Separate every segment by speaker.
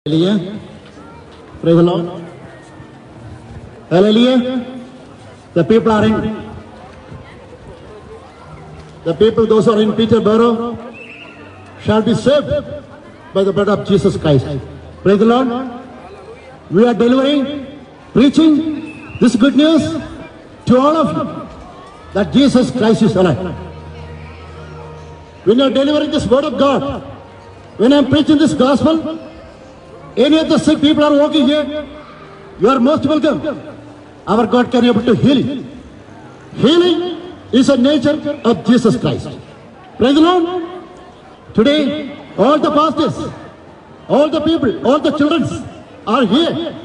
Speaker 1: Hallelujah. Praise the Lord. Hallelujah. The people are in. The people, those who are in Peterborough, shall be saved by the blood of Jesus Christ. Praise the Lord. We are delivering, preaching this good news to all of you that Jesus Christ is alive. When you are delivering this word of God, when I am preaching this gospel, any of the sick people are walking here, you are most welcome. Our God can be able to heal you. Healing is a nature of Jesus Christ. Praise the Lord. Today, all the pastors, all the people, all the children are here.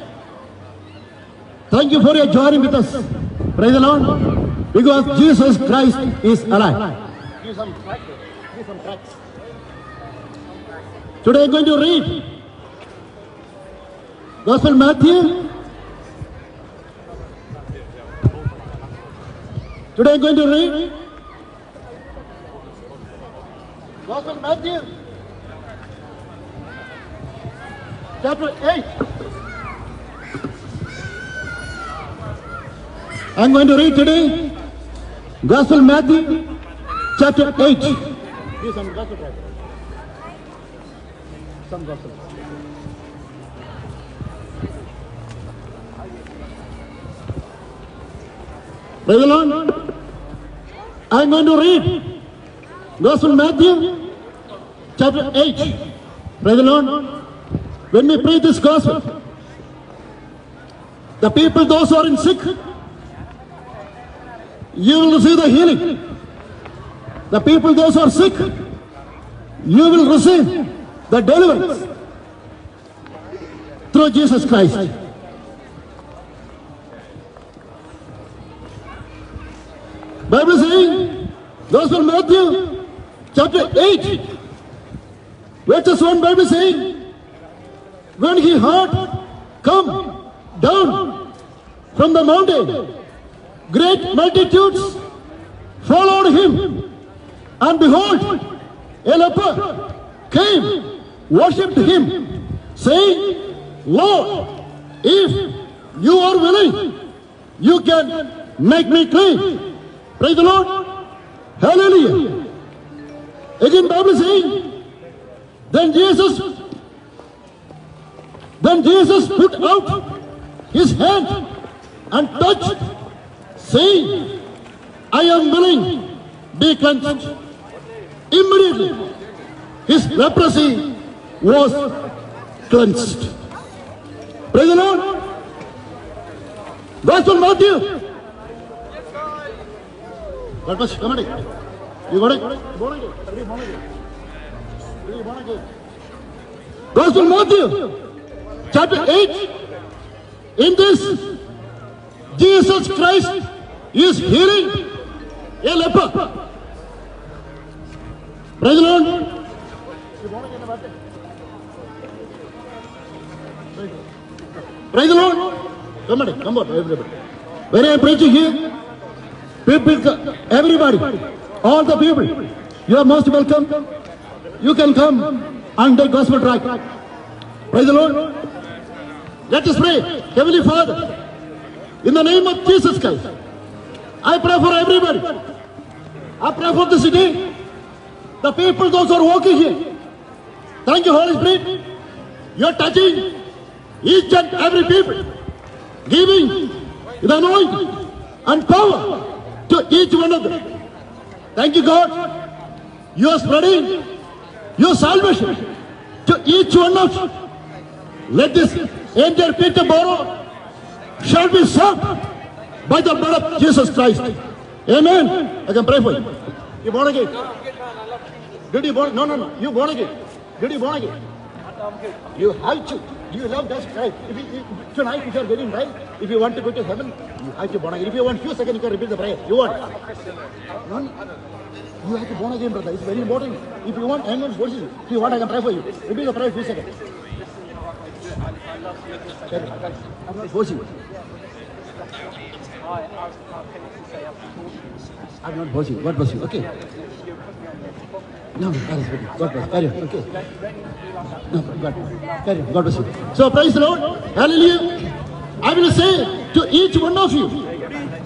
Speaker 1: Thank you for your joining with us. Praise the Lord. Because Jesus Christ is alive. Give some tracts. Today I am going to read Gospel Matthew. Today I am going to read Gospel Matthew, chapter 8. I am going to read today Gospel Matthew, chapter 8. Give some gospel. Some gospel. Praise the Lord. I am going to read Gospel Matthew, chapter 8. Praise the Lord. When we preach this gospel, the people, those who are in sick, you will receive the healing. The people, those who are sick, you will receive the deliverance through Jesus Christ. Bible saying, Gospel Matthew, chapter 8, verses 1, Bible saying, when he heard, come down from the mountain, great multitudes followed him, and behold, a leper came, worshipped him, saying, Lord, if you are willing, you can make me clean. Praise the Lord. Hallelujah. Again, Bible saying, then Jesus put out his hand and touched, saying, I am willing, be cleansed. Immediately, his leprosy was cleansed. Praise the Lord. Gospel Matthew. God bless you. Come on. You got it? Born again. Gospel Matthew, chapter 8. In this, Jesus Christ is healing a leper. Praise the Lord. Praise the Lord. Come on, everybody. When I am preaching here, people, everybody, all the people, you are most welcome. You can come and take gospel tract. Praise the Lord. Let us pray. Heavenly Father, in the name of Jesus Christ, I pray for everybody. I pray for the city, the people, those who are walking here. Thank you, Holy Spirit. You are touching each and every people, giving the anointing and power to each one of them. Thank you, God. You are spreading your salvation to each one of us. Let this entire Peterborough shall be saved by the blood of Jesus Christ. Amen. I can pray for you. You born again? Did you born? No. You born again? Did you born again? You have to. Do you love Jesus Christ? Tonight, if you are getting right, if you want to go to heaven, you have to born again. If you want few seconds, you can repeat the prayer. You want? No. You have to born again, brother. It's very important. If you want, I am not forcing you. If you want, I can pray for you. Repeat the prayer few seconds. I'm not forcing you. I'm not bossing. God bless you. Okay. No, that is good. God bless. Carry on. Okay. No, God. Carry on. God bless you. So praise the Lord. Hallelujah. I will say to each one of you,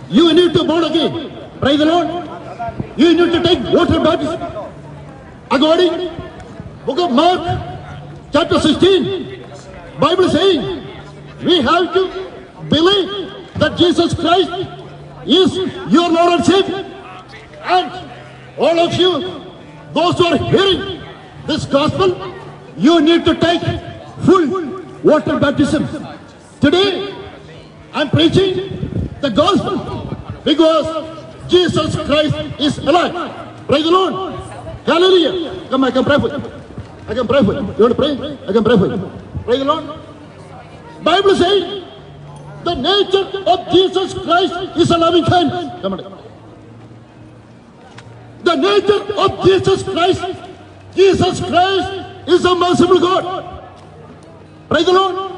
Speaker 1: you need to born again. Praise the Lord. You need to take water baptism. According book of Mark, chapter 16, Bible saying we have to believe that Jesus Christ is your Lord and Savior. And all of you, those who are hearing this gospel, you need to take full water baptism. Today, I'm preaching the gospel because Jesus Christ is alive. Praise the Lord. Hallelujah. Come, I can pray for you. I can pray for you. You want to pray? I can pray for you. Praise the Lord. Bible says the nature of Jesus Christ is a loving kindness. Come on. The nature of Jesus Christ is a merciful God. Praise the Lord.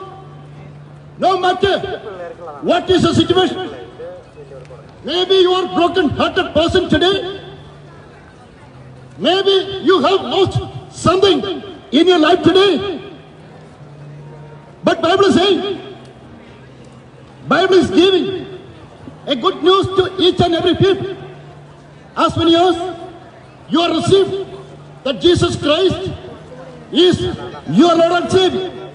Speaker 1: No matter what is the situation, maybe you are a broken-hearted person today. Maybe you have lost something in your life today. But Bible is saying, Bible is giving a good news to each and every people. As many as you are received that Jesus Christ is your Lord and Savior.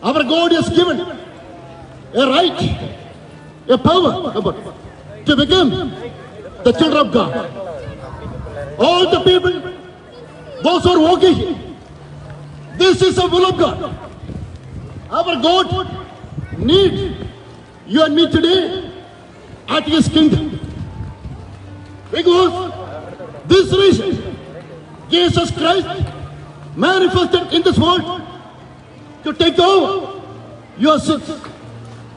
Speaker 1: Our God has given a right, a power to become the children of God. All the people, those who are walking here, this is the will of God. Our God needs you and me today at His kingdom. Because this reason, Jesus Christ manifested in this world to take over your sins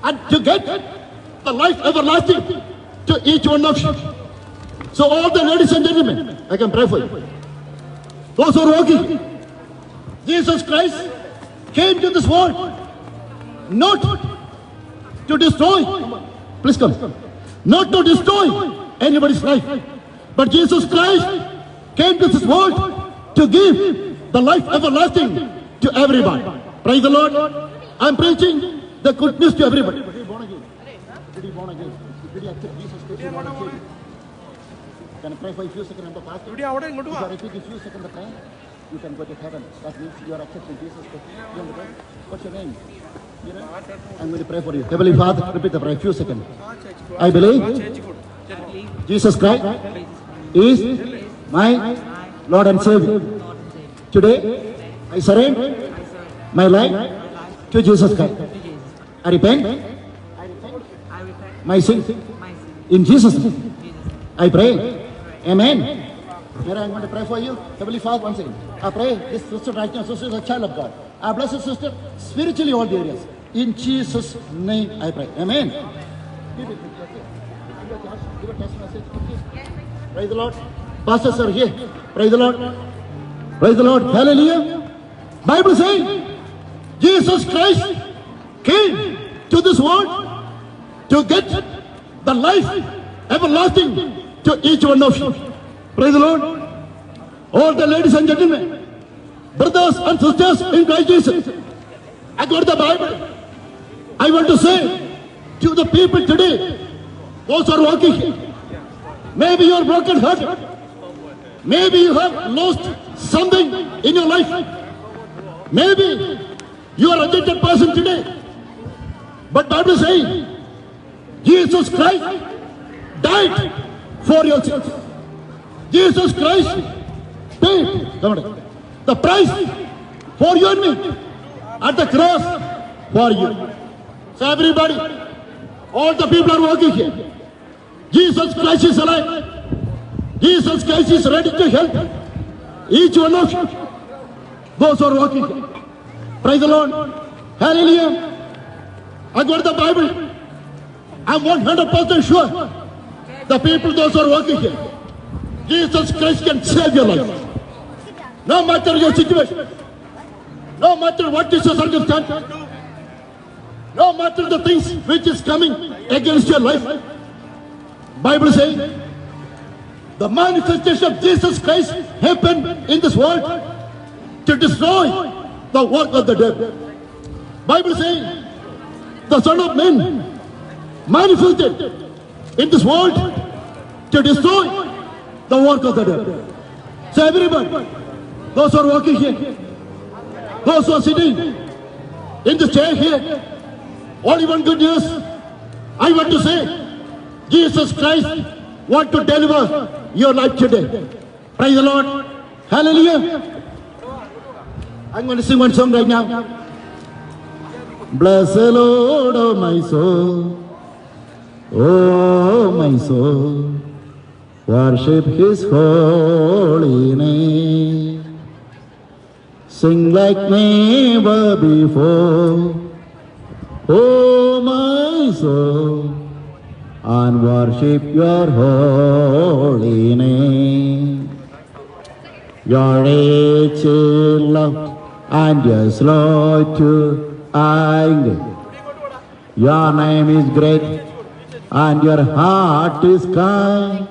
Speaker 1: and to get the life everlasting to each one of you. So all the ladies and gentlemen, I can pray for you. Those who are walking, Jesus Christ came to this world not to destroy, please come, not to destroy anybody's life, but Jesus Christ came to this world to give the life everlasting to everyone. Praise the Lord. I'm preaching the good news to everybody. Did you born again? Did you born again? Did you accept Jesus Christ? Can I pray for a few seconds? If I repeat a few seconds of prayer, you can go to heaven. That means you are accepting Jesus Christ. You want to pray? What's your name? I'm going to pray for you. Heavenly Father, repeat the prayer a few seconds. I believe Jesus Christ is my Lord and Savior. Today, I surrender my life to Jesus Christ. I repent my sin. In Jesus' name, I pray. Amen. Here I'm going to pray for you. Heavenly Father, once again, I pray this sister right now, sister is a child of God. I bless the sister spiritually all the areas. In Jesus' name, I pray. Amen. Give a test message. Praise the Lord. Pastors are here. Praise the Lord. Praise the Lord. Hallelujah. Bible saying Jesus Christ came to this world to get the life everlasting to each one of you. Praise the Lord. All the ladies and gentlemen, brothers and sisters in Christ Jesus, I got the Bible. I want to say to the people today, those who are walking here, maybe you are broken hearted. Maybe you have lost something in your life. Maybe you are a rejected person today. But Bible is saying, Jesus Christ died for your sins. Jesus Christ paid the price for you and me at the cross for you. So everybody, all the people are walking here. Jesus Christ is alive. Jesus Christ is ready to help each one of you. Those who are walking here. Praise the Lord. Hallelujah. I got the Bible. I'm 100% sure. The people, those who are walking here, Jesus Christ can save your life. No matter your situation, no matter what is your circumstance, no matter the things which is coming against your life, Bible says the manifestation of Jesus Christ happened in this world to destroy the work of the devil. Bible says the Son of Man manifested in this world to destroy the work of the devil. So everybody, those who are walking here, those who are sitting in the chair here, only one good news I want to say, Jesus Christ wants to deliver your life today. Praise the Lord. Hallelujah. I'm going to sing one song right now. Bless the Lord, oh my soul. Oh my soul. Worship His holy name. Sing like never before. Oh my soul. And worship your holy name. You're rich in love and you're slow to anger. Your name is great and your heart is kind.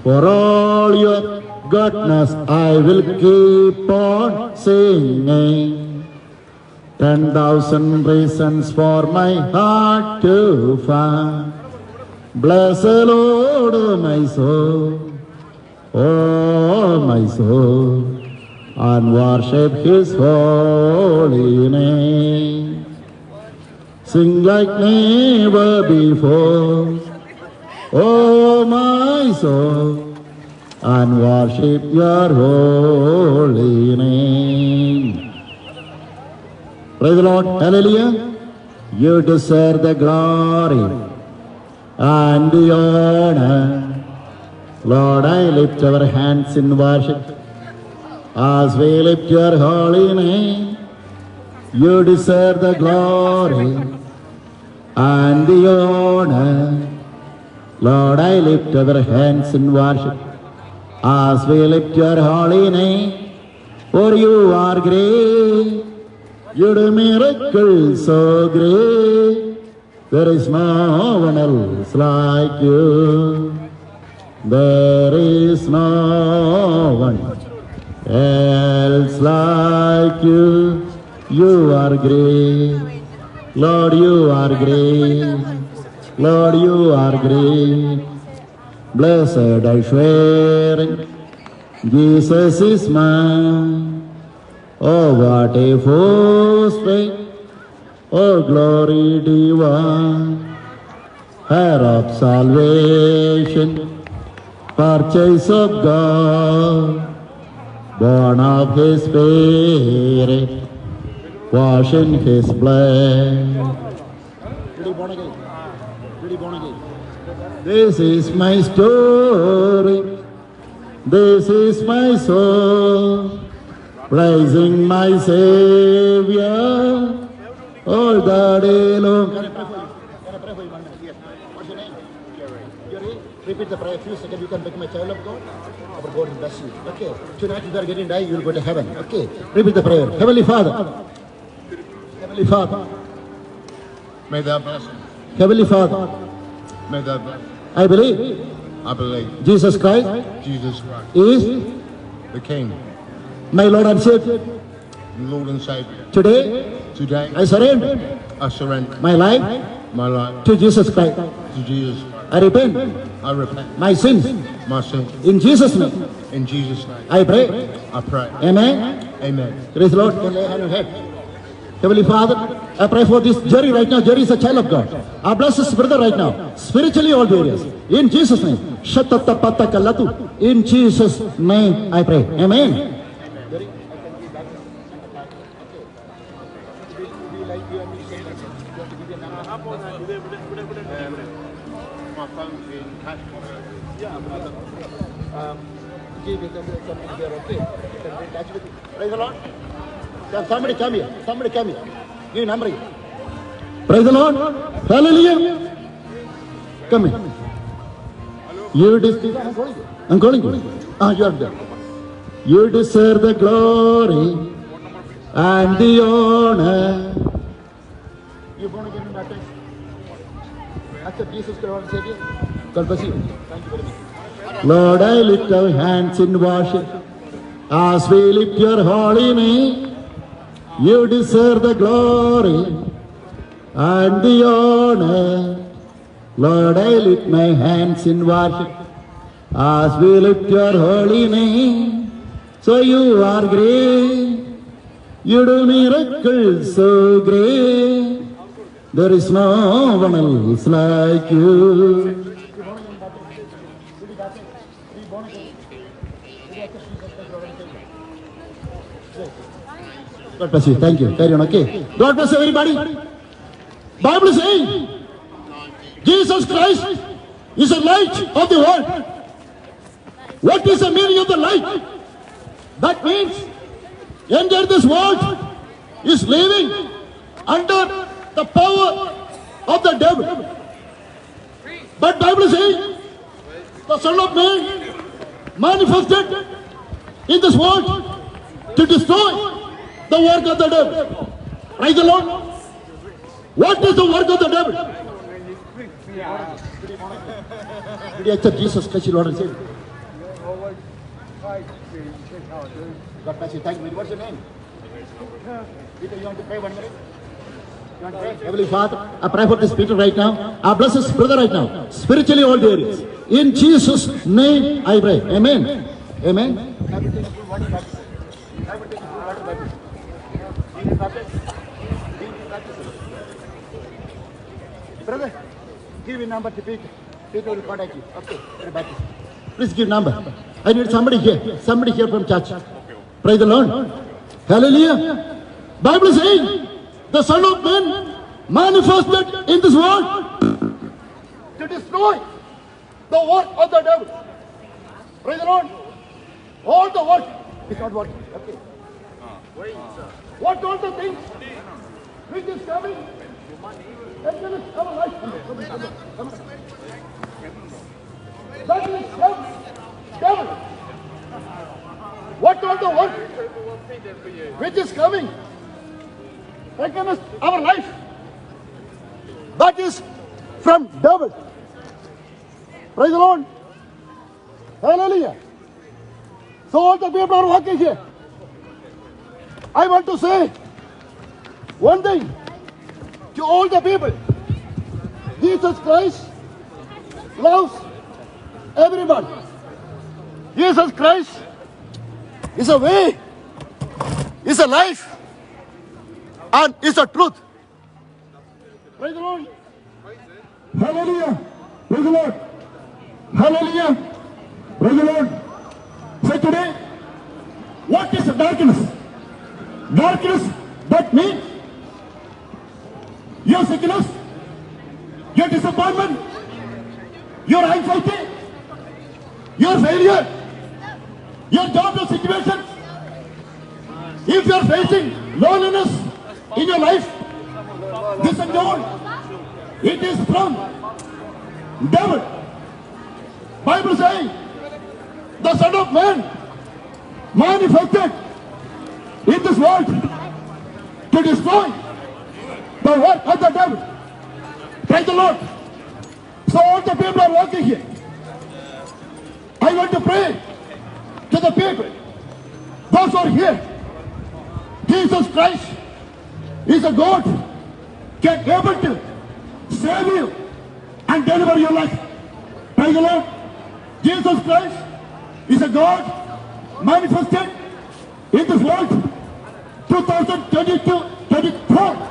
Speaker 1: For all your goodness I will keep on singing. 10,000 reasons for my heart to find. Bless the Lord, oh my soul, oh my soul, and worship His holy name. Sing like never before, oh my soul, and worship your holy name. Praise the Lord, hallelujah. You deserve the glory and the honor. Lord, I lift our hands in worship as we lift your holy name. You deserve the glory and the honor. Lord, I lift our hands in worship as we lift your holy name. For you are great, you do miracles so great. There is no one else like you. There is no one else like you. You are great. Lord, you are great. Lord, you are great. Blessed assurance, Jesus is mine. Oh, what a force faith. Oh, glory divine, heir of salvation, purchase of God, born of His Spirit, washed in His blood. Really born again. Really born again. This is my story. This is my soul, praising my Savior all the day long. Can I pray for you? Can I pray for you, man? Yes. What's your name? Jerry. Repeat the prayer a few seconds. You can become a child of God. Our God will bless you. Okay. Tonight, if you are getting die, you will go to heaven. Okay. Repeat the prayer. Heavenly Father. Heavenly Father.
Speaker 2: May that blessing.
Speaker 1: Heavenly Father.
Speaker 2: May that blessing.
Speaker 1: I believe.
Speaker 2: I believe.
Speaker 1: Jesus Christ.
Speaker 2: Jesus Christ.
Speaker 1: Is.
Speaker 2: The King.
Speaker 1: My Lord and Savior.
Speaker 2: Lord and Savior.
Speaker 1: Today.
Speaker 2: Today.
Speaker 1: I surrender.
Speaker 2: I surrender.
Speaker 1: My life.
Speaker 2: My life.
Speaker 1: To Jesus Christ.
Speaker 2: To Jesus Christ.
Speaker 1: I repent.
Speaker 2: I repent.
Speaker 1: My sins.
Speaker 2: My sins.
Speaker 1: In Jesus' name.
Speaker 2: In Jesus' name.
Speaker 1: I pray.
Speaker 2: I pray.
Speaker 1: Amen.
Speaker 2: Amen.
Speaker 1: Praise the Lord. Can lay hand on your head. Heavenly Father, I pray for this Jerry right now. Jerry is a child of God. I bless his brother right now. Spiritually, all the areas. In Jesus' name. Shatatapatakalatu. In Jesus' name, I pray. Amen.
Speaker 2: My phone's in cash.
Speaker 1: Praise the Lord. Somebody come here. Somebody come here. Give number. Praise the Lord. Hallelujah. Come here. You deserve. I'm calling you. You are there. You deserve the glory and the honor. You born again in baptized? Accept Jesus Christ, Savior. God bless you. Lord, I lift our hands in worship as we lift your holy name. You deserve the glory and the honor. Lord, I lift my hands in worship as we lift your holy name. So you are great. You do miracles so great. There is no one else like you. God bless you. Thank you. Carry on. Okay. God bless everybody. Bible is saying Jesus Christ is the light of the world. What is the meaning of the light? That means enter this world is living under the power of the devil. But Bible is saying the Son of Man manifested in this world to destroy the work of the devil. Praise the Lord. What is the work of the devil? Did you accept Jesus Christ, your Lord and Savior? God bless you. Thank you. What's your name? Peter, you want to pray 1 minute? You want to pray? Heavenly Father, I pray for this Peter right now. I bless this brother right now. Spiritually all there is. In Jesus' name I pray. Amen. Amen. Brother, give your number to Peter. Peter will contact you. Okay. Please give number. I need somebody here. Somebody here from church. Praise the Lord. Hallelujah. Bible is saying the Son of Man manifested in this world to destroy the work of the devil. Praise the Lord. All the work is not working. Okay. What all the things which is coming against our life? Come on. That is devil. What all the work which is coming against our life? That is from devil. Praise the Lord. Hallelujah. So all the people are walking here. I want to say one thing to all the people. Jesus Christ loves everyone. Jesus Christ is a way, is a life, and is a truth. Praise the Lord. Hallelujah. Praise the Lord. Hallelujah. Praise the Lord. So today, what is darkness? Darkness, that means your sickness, your disappointment, your anxiety, your failure, your jobless situation. If you are facing loneliness in your life, this and that, it is from devil. Bible saying the Son of Man manifested in this world to destroy the work of the devil. Praise the Lord. So all the people are walking here. I want to pray to the people. Those who are here. Jesus Christ is a God can able to save you and deliver your life. Praise the Lord. Jesus Christ is a God manifested in this world 2022-24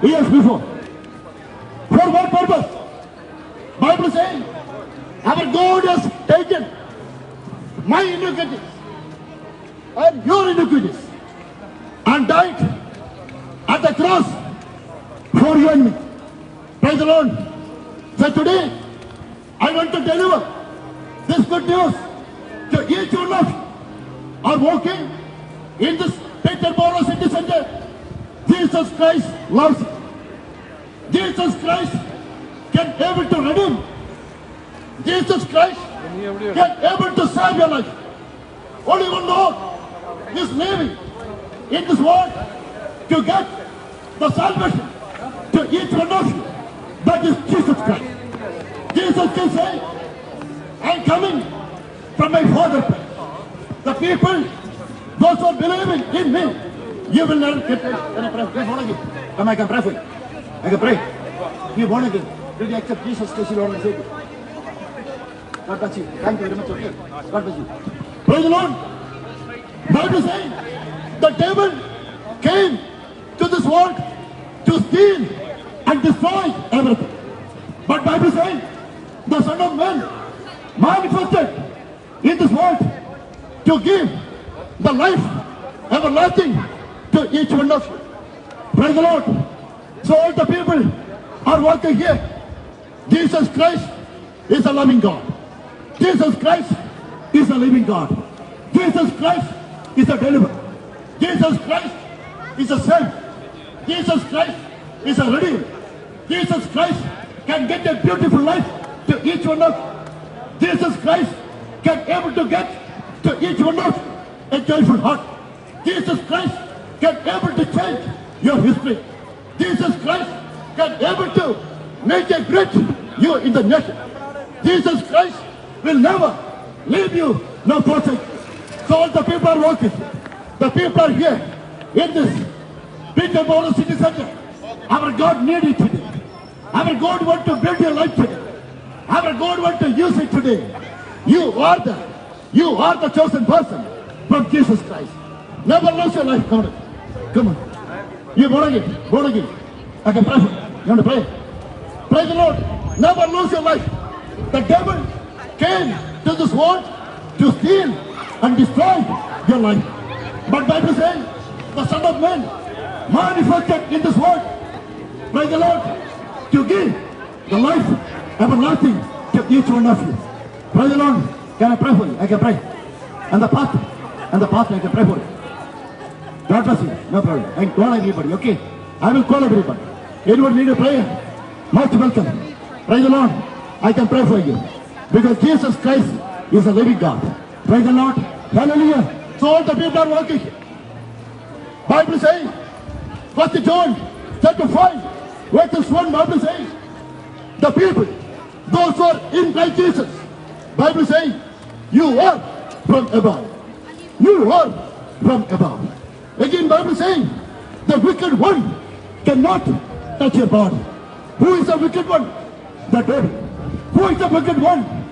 Speaker 1: years before. For what purpose? Bible saying our God has taken my iniquities and your iniquities and died at the cross for you and me. Praise the Lord. So today I want to deliver this good news to each one of you are walking in this Peterborough City Center. Jesus Christ loves you. Jesus Christ can able to redeem. Jesus Christ can able to save your life. Only one Lord is living in this world to get the salvation to each one of you. That is Jesus Christ. Jesus can say, I'm coming from my Father. The people, those who are believing in me, you will never get it. Can I pray? Be born again. Come, I can pray for you. I can pray. Be born again. Did you accept Jesus Christ, Lord and Savior? God bless you. Thank you very much. Okay. God bless you. Praise the Lord. Bible saying the devil came to this world to steal and destroy everything. But Bible saying the Son of Man manifested in this world to give the life everlasting to each one of you. Praise the Lord. So all the people are working here. Jesus Christ is a loving God. Jesus Christ is a living God. Jesus Christ is a deliverer. Jesus Christ is a saint. Jesus Christ is a redeemer. Jesus Christ can get a beautiful life to each one of you. Jesus Christ can able to get to each one of you a joyful heart. Jesus Christ can able to change your history. Jesus Christ can able to make a great you in the nation. Jesus Christ will never leave you nor forsake you. So all the people are working. The people are here in this Peterborough City Center. Our God needs it today. Our God wants to build your life today. Our God wants to use it today. You are the chosen person from Jesus Christ. Never lose your life. Come on. Come on. You born again. Born again. I can pray for you. You want to pray? Praise the Lord. Never lose your life. The devil came to this world to steal and destroy your life. But Bible says the Son of Man manifested in this world, praise the Lord, to give the life everlasting to each one of you. Praise the Lord. Can I pray for you? I can pray. And the pastor I can pray for you. God bless you. No problem. I call everybody, okay? I will call everybody. Anyone need a prayer? Most welcome. Praise the Lord. I can pray for you. Because Jesus Christ is a living God. Praise the Lord. Hallelujah. So all the people are working. Bible says, 1 John chapter 5, verse 1, Bible says, the people, those who are in Christ Jesus, Bible says, you are from above. You are from above. Again, Bible saying, the wicked one cannot touch your body. Who is the wicked one? The devil. Who is the wicked one?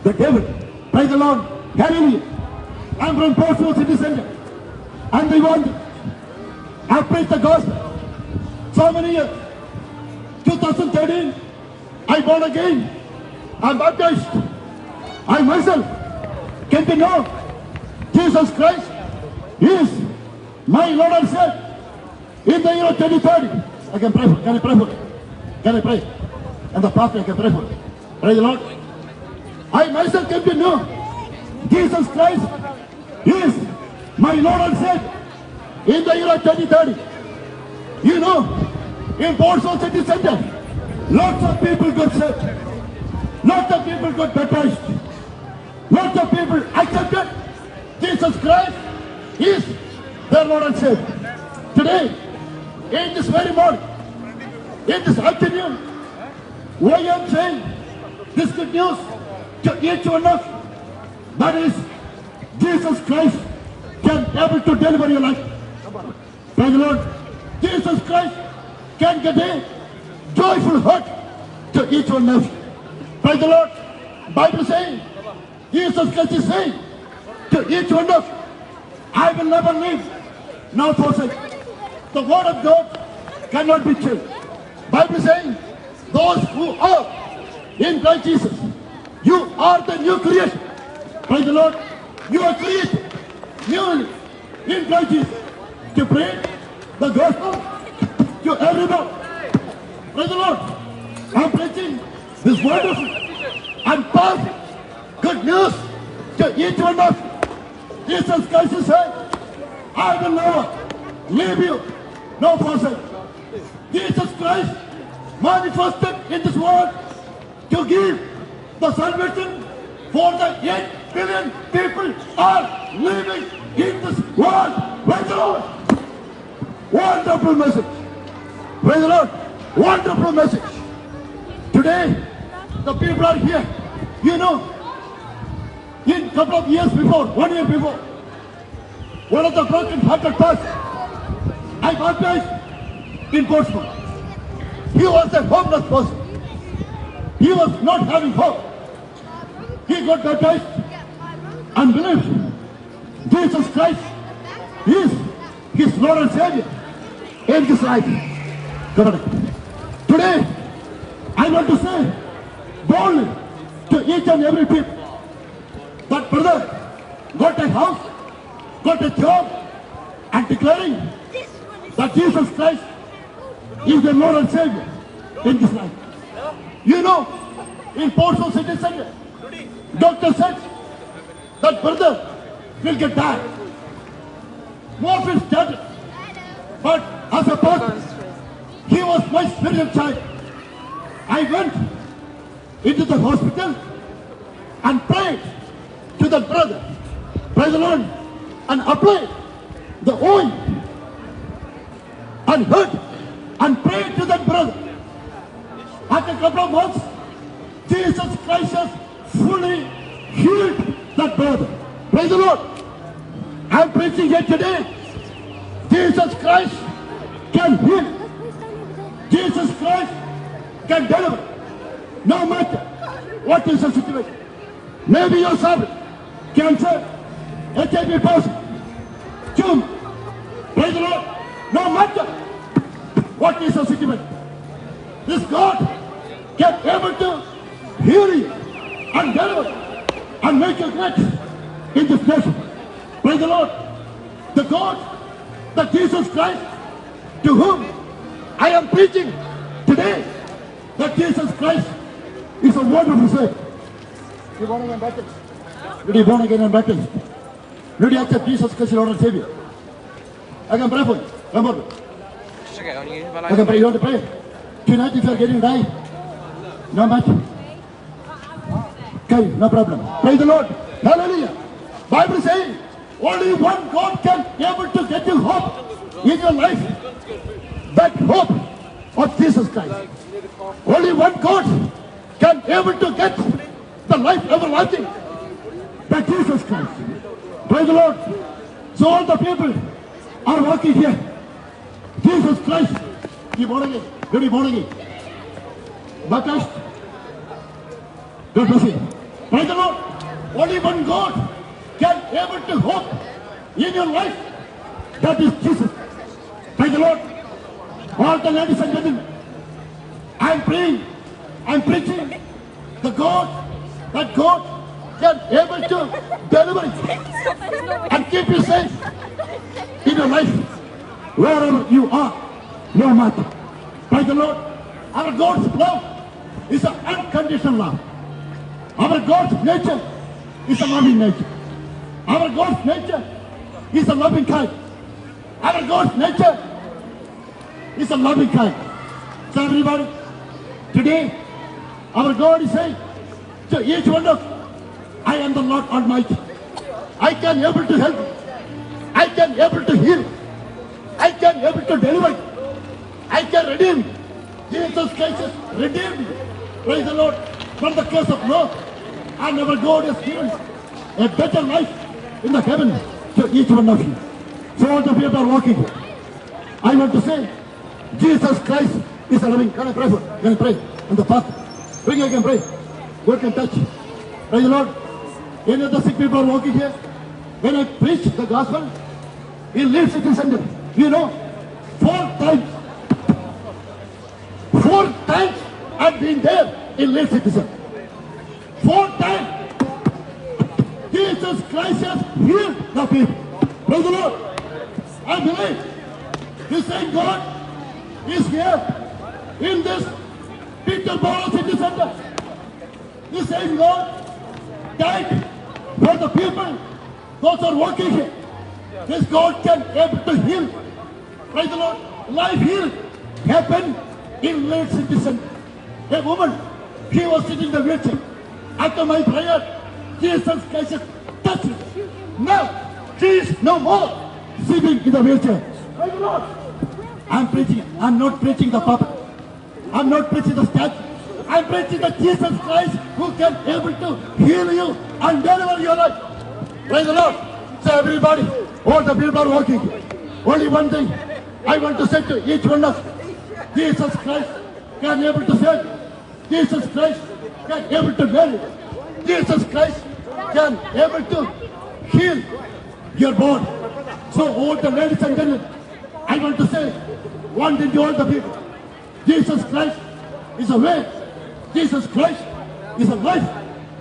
Speaker 1: The devil. Praise the Lord. Hallelujah. I'm from Portsmouth City Center. And they want, I preached the gospel so many years. 2013, I born again. I'm baptized. I myself came to know Jesus Christ is my Lord and Savior. In the year 2030, I can pray for. Can I pray for? Can I pray? And the pastor I can pray for. Praise the Lord. I myself came to know Jesus Christ is my Lord and Savior. In the year 2030, you know, in Portsmouth City Center, lots of people got saved. Lots of people got baptized. Lots of people accepted Jesus Christ is their Lord and Savior. Today, in this very morning, in this afternoon, we are saying this good news to each one of you. That is, Jesus Christ can able to deliver your life. Praise the Lord. Jesus Christ can get a joyful heart to each one of you. Praise the Lord. Bible saying, Jesus Christ is saying to each one of you, I will never leave nor forsake. The word of God cannot be changed. Bible saying, those who are in Christ Jesus, you are the new creation. Praise the Lord. You are created newly in Christ Jesus to preach the gospel to everyone. Praise the Lord. I'm preaching this wonderful and powerful good news to each one of you. Jesus Christ said, I will never leave you nor forsake. Jesus Christ manifested in this world to give the salvation for the 8 billion people are living in this world. Praise the Lord. Wonderful message. Praise the Lord. Wonderful message. Today, the people are here. You know, In couple of years before, 1 year before, one of the broken-hearted person I baptized in Portsmouth. He was a homeless person. He was not having hope. He got baptized and believed Jesus Christ is his Lord and Savior in his life. Come on. Today, I want to say boldly to each and every people that brother got a house, got a job, and declaring that Jesus Christ is the Lord and Savior in this life. You know, in Portsmouth City Center, doctor said that brother will get died. Morphine started. But as a pastor, he was my spiritual child. I went into the hospital and prayed to the brother, praise the Lord, and applied the oil and heard and prayed to that brother. After a couple of months, Jesus Christ has fully healed that brother. Praise the Lord. I am preaching here today. Jesus Christ can heal. Jesus Christ can deliver. No matter what is the situation. Maybe you're suffering cancer, HIV positive, tumor. Praise the Lord. No matter what is the situation. This God can able to heal you and deliver and make you great in this nation. Praise the Lord. The God, the Jesus Christ, to whom I am preaching today, that Jesus Christ is a wonderful Savior. You born again Baptist? Did you born again and Baptist? Did you accept Jesus Christ, Lord and Savior? I can pray for you. Come on. I can pray. You want to pray? Tonight if you are getting died, no matter. Okay, no problem. Praise the Lord. Hallelujah. Bible says only one God can able to get you hope in your life. That hope of Jesus Christ. Only one God can able to get the life everlasting. That Jesus Christ. Praise the Lord. So all the people are walking here. Jesus Christ. You born again. Did you born again? Baptized. God bless you. Praise the Lord. Only one God can able to hope in your life. That is Jesus. Praise the Lord. All the ladies and gentlemen, I am praying, I am preaching the God, that God can able to deliver you and keep you safe in your life, wherever you are, no matter. Praise the Lord. Our God's love is an unconditional love. Our God's nature is a loving nature. Our God's nature is a loving kind. Our God's nature is a loving kind. So everybody, today, our God is saying to each one of you, I am the Lord Almighty. I can able to help you. I can able to heal you. I can able to deliver you. I can redeem you. Jesus Christ has redeemed you. Praise the Lord. From the curse of law. And our God has given a better life in the heaven to each one of you. So all the people are walking here. I want to say, Jesus Christ is a living. Can I pray for you? Can I pray? On the path. Bring you can pray. God can touch. Praise the Lord. Any of the sick people are walking here. When I preach the gospel in Leeds City Center, you know, 4 times I've been there in Leeds City Center. 4 times Jesus Christ has healed the people. Praise the Lord. I believe the same God is here in this Peterborough City Center. The same God died for the people. Those are working here. This God can able to heal. Praise the Lord. Life healed happened in Leeds City Center. A woman, she was sitting in the wheelchair. After my prayer, Jesus Christ touched her. Now, she is no more sitting in the wheelchair. Praise the Lord. I'm preaching. I'm not preaching the puppet. I'm not preaching the statue. I'm preaching that Jesus Christ who can able to heal you and deliver your life. Praise the Lord. So everybody, all the people are walking. Only one thing I want to say to each one of you. Jesus Christ can able to save. Jesus Christ can able to deliver. Jesus Christ can able to heal your body. So all the ladies and gentlemen, I want to say one thing to all the people. Jesus Christ is a way. Jesus Christ is a life.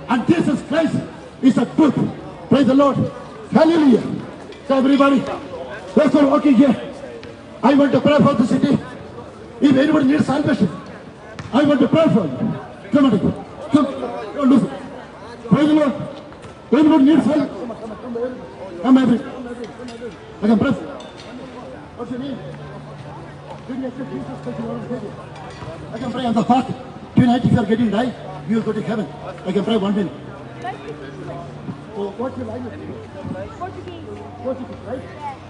Speaker 1: And Jesus Christ is a truth. Praise the Lord. Hallelujah. So everybody, those who are walking here, I want to pray for the city. If anybody needs salvation, I want to pray for you. Come on. Come. Don't lose it. Praise the Lord. Anybody needs help? Come everybody. I can pray for you. What's your name? Did you accept Jesus Christ as Lord and Savior? I can pray on the heart. Tonight if you are getting right, you will go to heaven. I can pray 1 minute. So what's your language? Portuguese, right?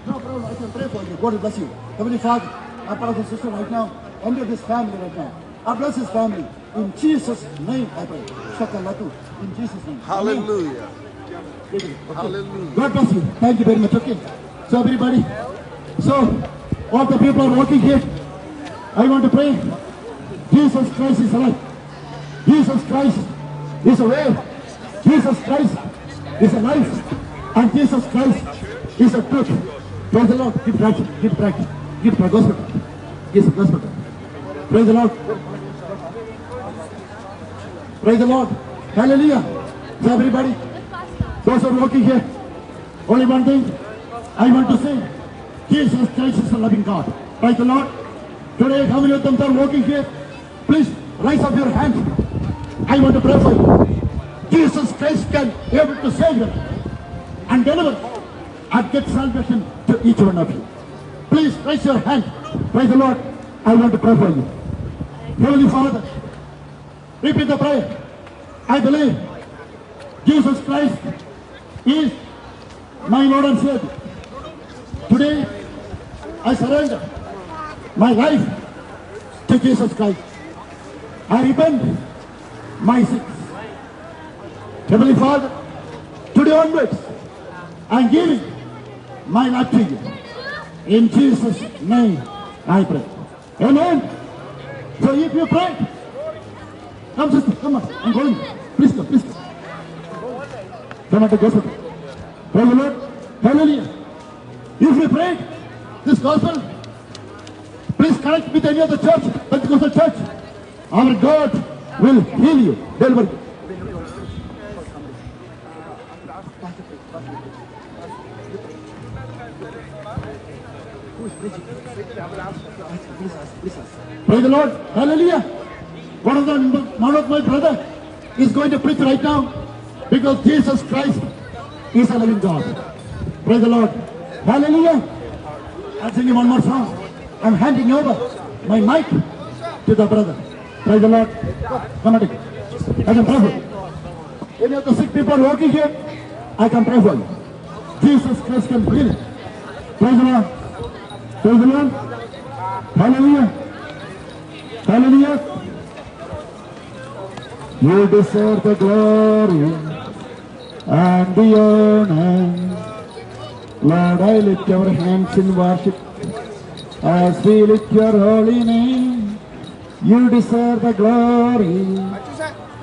Speaker 1: No problem, I can pray for you. God will bless you. Heavenly Father, I pray for the sister right now. Enter this family right now. I bless his family. In Jesus' name I pray. Shakalatu. In Jesus' name.
Speaker 3: Hallelujah.
Speaker 1: Okay.
Speaker 3: Hallelujah.
Speaker 1: God bless you. Thank you very much. Okay. So everybody, so all the people are working here. I want to pray. Jesus Christ is alive. Jesus Christ is a way. Jesus Christ is a life. And Jesus Christ is a truth. Praise the Lord. Give practice. Give practice. Give the gospel. Give the gospel. Praise the Lord. Praise the Lord. Hallelujah. So everybody, those who are working here, only one thing I want to say. Jesus Christ is a loving God. Praise the Lord. Today, how many of them are working here? Please raise up your hand. I want to pray for you. Jesus Christ can be able to save you and deliver and get salvation to each one of you. Please raise your hand. Praise the Lord. I want to pray for you. Heavenly Father, repeat the prayer. I believe Jesus Christ is my Lord and Savior. Today, I surrender my life to Jesus Christ. I repent my sins. Heavenly Father, today onwards, I am giving my life to you. In Jesus' name, I pray. Amen. So if you pray, come sister, come on, I'm going. Please come, please come. Come on to gospel. Praise the Lord. Hallelujah. If you pray this gospel, please connect with any other church, Pentecostal church. Our God will heal you, deliver you. Praise the Lord. Hallelujah. One of my brother is going to preach right now because Jesus Christ is a living God. Praise the Lord. Hallelujah. I'll sing you one more song. I'm handing over my mic to the brother. Praise the Lord. Come on. I can pray for you. Any of the sick people walking here, I can pray for you. Jesus Christ can heal you. Praise the Lord. Praise the Lord. Hallelujah. Hallelujah. You deserve the glory and the honor. Lord, I lift your hands in worship as we lift your holy name. You deserve the glory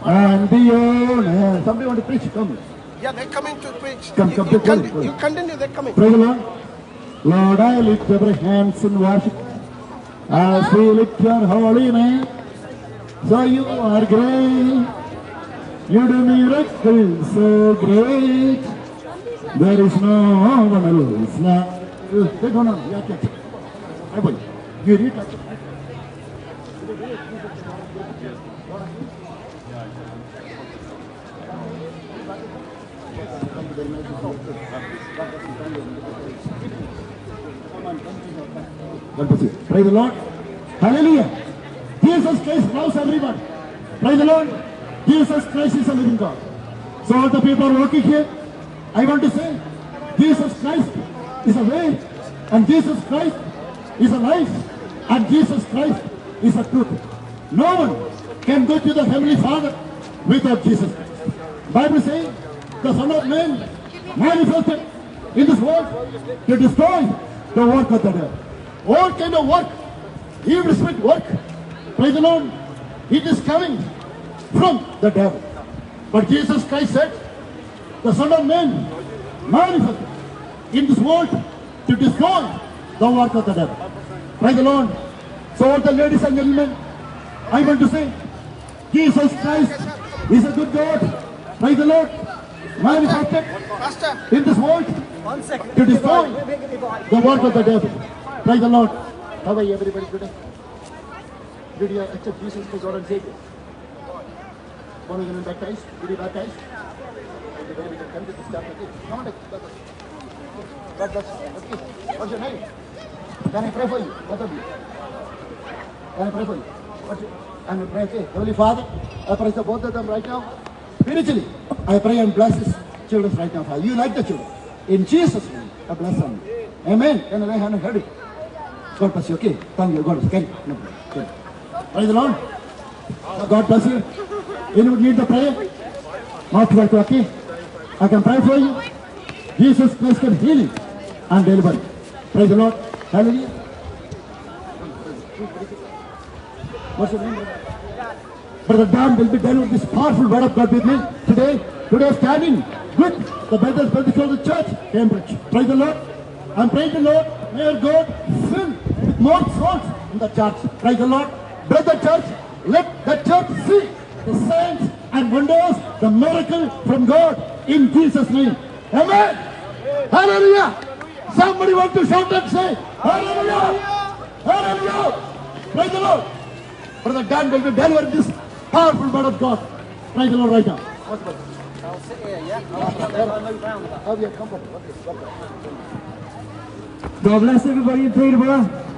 Speaker 1: and the honor. Somebody want to preach? Come.
Speaker 3: Yeah, they're coming to preach.
Speaker 1: Come,
Speaker 3: You continue, they're coming.
Speaker 1: Praise the Lord. Lord, I lift your hands in worship as we lift your holy name. So you are great. You do miracles so great. There is no one else now. Take on. You read that. Praise the Lord. Hallelujah. Jesus Christ loves everyone. Praise the Lord. Jesus Christ is a living God. So all the people are working here. I want to say, Jesus Christ is a way, and Jesus Christ is a life, and Jesus Christ is a truth. No one can go to the Heavenly Father without Jesus Christ. Bible says the Son of Man manifested in this world to destroy the work of the devil. All kind of work, evil spirit work, praise the Lord, it is coming from the devil. But Jesus Christ said, the Son of Man manifested in this world to destroy the work of the devil. Praise the Lord. So all the ladies and gentlemen, I want to say, Jesus Christ is a good God. Praise the Lord. Manifested
Speaker 3: Pastor.
Speaker 1: in this world to destroy the work of the devil. Praise the Lord. How are you everybody today? Did you accept Jesus as Lord and Savior? One of them baptized? Did you baptize? Okay, then we can come to this chapter. Okay. Come on, God bless you. Okay. What's your name? Can I pray for you? What of you? Can I pray for you? I'm going to pray. Okay. Holy Father, I pray for both of them right now. Spiritually, I pray and bless His children right now. Father. You like the children. In Jesus' name, I bless them. Amen. Can I lay hand on head? God bless you. Okay. Thank you. God bless you. No problem. Okay. Praise the Lord. God bless you. Anyone need the prayer? Not to okay. I can pray for you. Jesus Christ can heal you and deliver you. Praise the Lord. Hallelujah. What's your name? Brother Dan will be done with this powerful word of God with me today. Today standing with the brothers of the church, Cambridge. Praise the Lord. I'm praying the Lord. May our God fill with more souls in the church. Praise the Lord. Brother church, let the church see the signs and wonders, the miracle from God in Jesus' name. Amen. Hallelujah. Somebody want to shout and say, Hallelujah. Hallelujah. Praise the Lord. Brother Dan will be delivered this powerful word of God. Praise the Lord right now.
Speaker 4: I'll sit here, yeah? I'll move round.
Speaker 1: Oh, yeah, come on. Okay,
Speaker 5: God bless everybody in Peterborough.